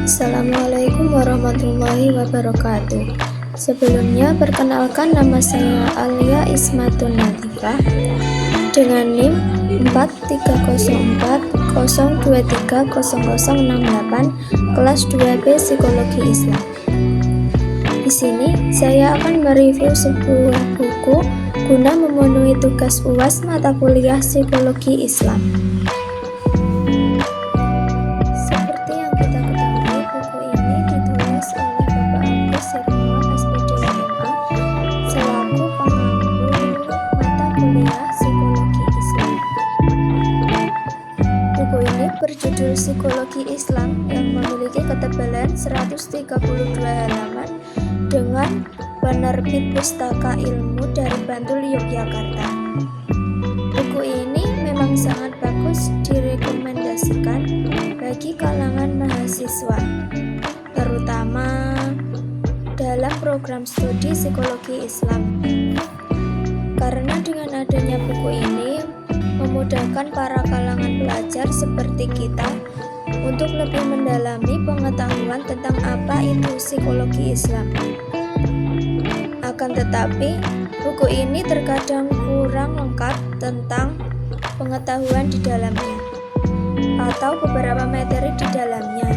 Assalamualaikum warahmatullahi wabarakatuh. Sebelumnya perkenalkan, nama saya Alia Ismatun Natifah dengan NIM 430402300068 kelas 2B Psikologi Islam. Di sini saya akan mereview sebuah buku guna memenuhi tugas UAS mata kuliah Psikologi Islam. Berjudul Psikologi Islam yang memiliki ketebalan 132 halaman dengan penerbit Pustaka Ilmu dari Bantul, Yogyakarta. Buku ini memang sangat bagus, direkomendasikan bagi kalangan mahasiswa, terutama dalam program studi Psikologi Islam. Karena dengan adanya buku ini memudahkan para kalangan pelajar seperti kita untuk lebih mendalami pengetahuan tentang apa itu psikologi Islam. Akan tetapi, buku ini terkadang kurang lengkap tentang pengetahuan di dalamnya atau beberapa materi di dalamnya.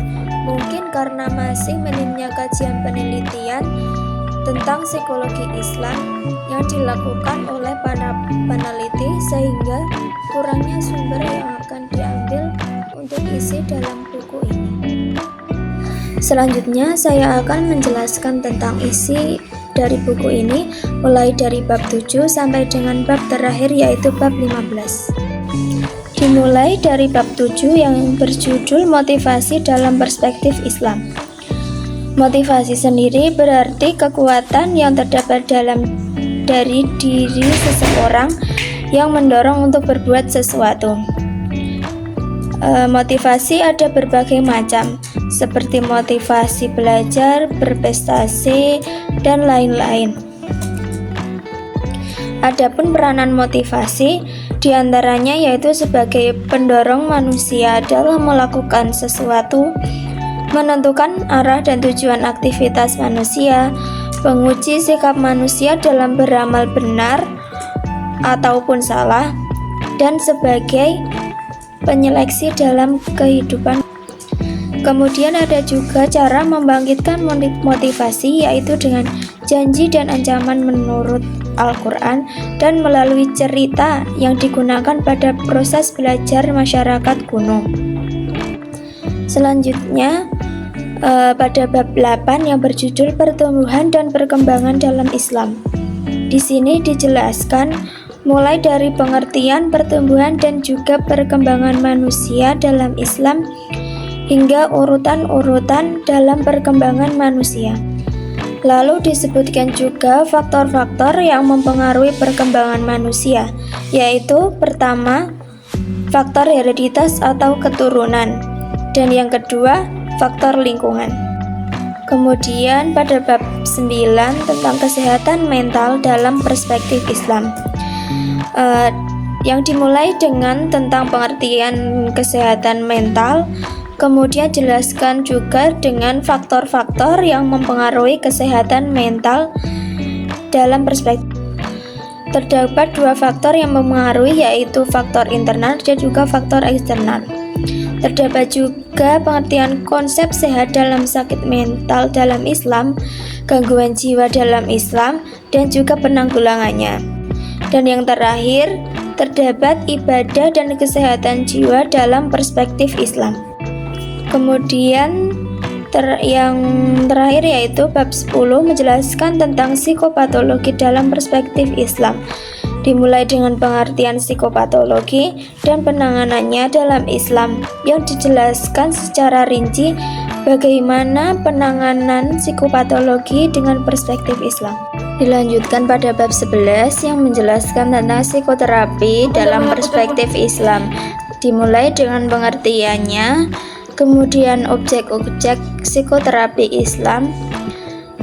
Mungkin karena masih minimnya kajian penelitian tentang psikologi Islam yang dilakukan oleh para peneliti, sehingga kurangnya sumber yang akan diambil untuk isi dalam buku ini. Selanjutnya saya akan menjelaskan tentang isi dari buku ini, mulai dari bab 7 sampai dengan bab terakhir, yaitu bab 15. Dimulai dari bab 7 yang berjudul Motivasi dalam Perspektif Islam. Motivasi sendiri berarti kekuatan yang terdapat dari diri seseorang yang mendorong untuk berbuat sesuatu. Motivasi ada berbagai macam, seperti motivasi belajar, berprestasi, dan lain-lain. Adapun peranan motivasi diantaranya yaitu sebagai pendorong manusia dalam melakukan sesuatu, menentukan arah dan tujuan aktivitas manusia, menguji sikap manusia dalam beramal benar ataupun salah, dan sebagai penyeleksi dalam kehidupan. Kemudian ada juga cara membangkitkan motivasi, yaitu dengan janji dan ancaman menurut Al-Quran dan melalui cerita yang digunakan pada proses belajar masyarakat kuno. Selanjutnya pada bab 8 yang berjudul Pertumbuhan dan Perkembangan dalam Islam. Di sini dijelaskan mulai dari pengertian pertumbuhan dan juga perkembangan manusia dalam Islam hingga urutan-urutan dalam perkembangan manusia. Lalu disebutkan juga faktor-faktor yang mempengaruhi perkembangan manusia, yaitu pertama, faktor hereditas atau keturunan, dan yang kedua, faktor lingkungan. Kemudian pada bab 9 tentang kesehatan mental dalam perspektif Islam, yang dimulai dengan tentang pengertian kesehatan mental, kemudian jelaskan juga dengan faktor-faktor yang mempengaruhi kesehatan mental dalam perspektif. Terdapat dua faktor yang mempengaruhi, yaitu faktor internal dan juga faktor eksternal. Terdapat juga pengertian konsep sehat dalam sakit mental dalam Islam, gangguan jiwa dalam Islam, dan juga penanggulangannya. Dan yang terakhir, terdapat ibadah dan kesehatan jiwa dalam perspektif Islam. Kemudian yang terakhir yaitu bab 10 menjelaskan tentang psikopatologi dalam perspektif Islam. Dimulai dengan pengertian psikopatologi dan penanganannya dalam Islam, yang dijelaskan secara rinci bagaimana penanganan psikopatologi dengan perspektif Islam. Dilanjutkan pada bab 11 yang menjelaskan tentang psikoterapi dalam perspektif Islam. Dimulai dengan pengertiannya, kemudian objek-objek psikoterapi Islam.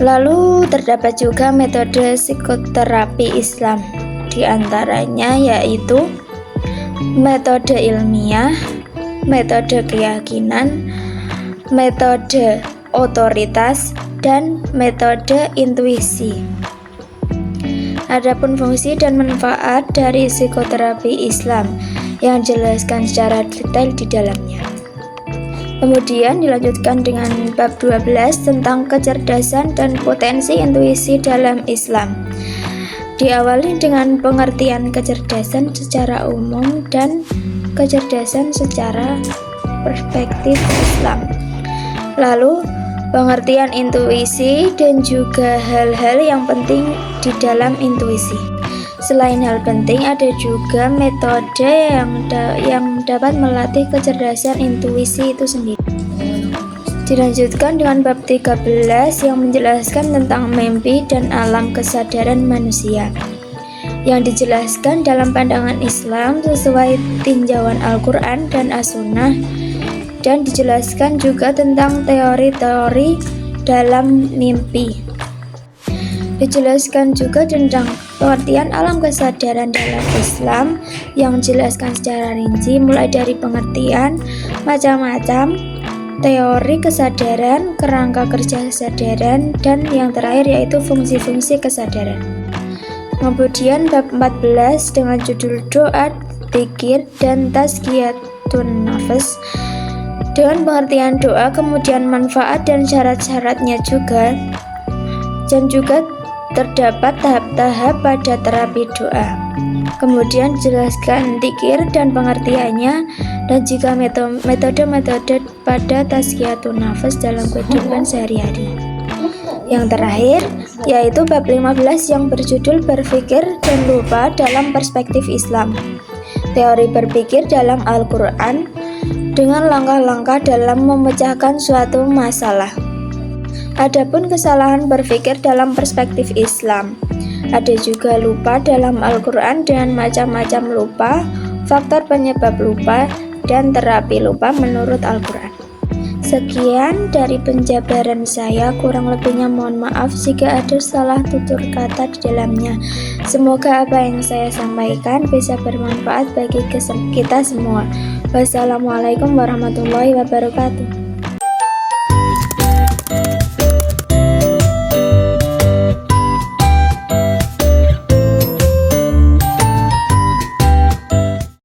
Lalu terdapat juga metode psikoterapi Islam, di antaranya yaitu metode ilmiah, metode keyakinan, metode otoritas, dan metode intuisi. Adapun fungsi dan manfaat dari psikoterapi Islam yang dijelaskan secara detail di dalamnya. Kemudian dilanjutkan dengan bab 12 tentang kecerdasan dan potensi intuisi dalam Islam. Diawali dengan pengertian kecerdasan secara umum dan kecerdasan secara perspektif Islam. Lalu pengertian intuisi dan juga hal-hal yang penting di dalam intuisi. Selain hal penting, ada juga metode yang dapat melatih kecerdasan intuisi itu sendiri. Dilanjutkan dengan bab 13 yang menjelaskan tentang mimpi dan alam kesadaran manusia, yang dijelaskan dalam pandangan Islam sesuai tinjauan Al-Quran dan As-Sunnah, dan dijelaskan juga tentang teori-teori dalam mimpi. Dijelaskan juga tentang pengertian alam kesadaran dalam Islam yang dijelaskan secara rinci, mulai dari pengertian macam-macam teori kesadaran, kerangka kerja kesadaran, dan yang terakhir yaitu fungsi-fungsi kesadaran. Kemudian bab 14 dengan judul doa, dzikir, dan tazkiyatun nafs, dengan pengertian doa, kemudian manfaat dan syarat-syaratnya juga, dan juga terdapat tahap-tahap pada terapi doa. Kemudian dijelaskan dzikir dan pengertiannya, dan juga metode-metode pada tazkiyatun nafs dalam kehidupan sehari-hari. Yang terakhir yaitu bab 15 yang berjudul berpikir dan lupa dalam perspektif Islam, teori berpikir dalam Al-Quran dengan langkah-langkah dalam memecahkan suatu masalah. Adapun kesalahan berpikir dalam perspektif Islam, ada juga lupa dalam Al-Quran dengan macam-macam lupa, faktor penyebab lupa, dan terapi lupa menurut Al-Quran. Sekian dari penjabaran saya, kurang lebihnya mohon maaf jika ada salah tutur kata di dalamnya. Semoga apa yang saya sampaikan bisa bermanfaat bagi kita semua. Wassalamualaikum warahmatullahi wabarakatuh.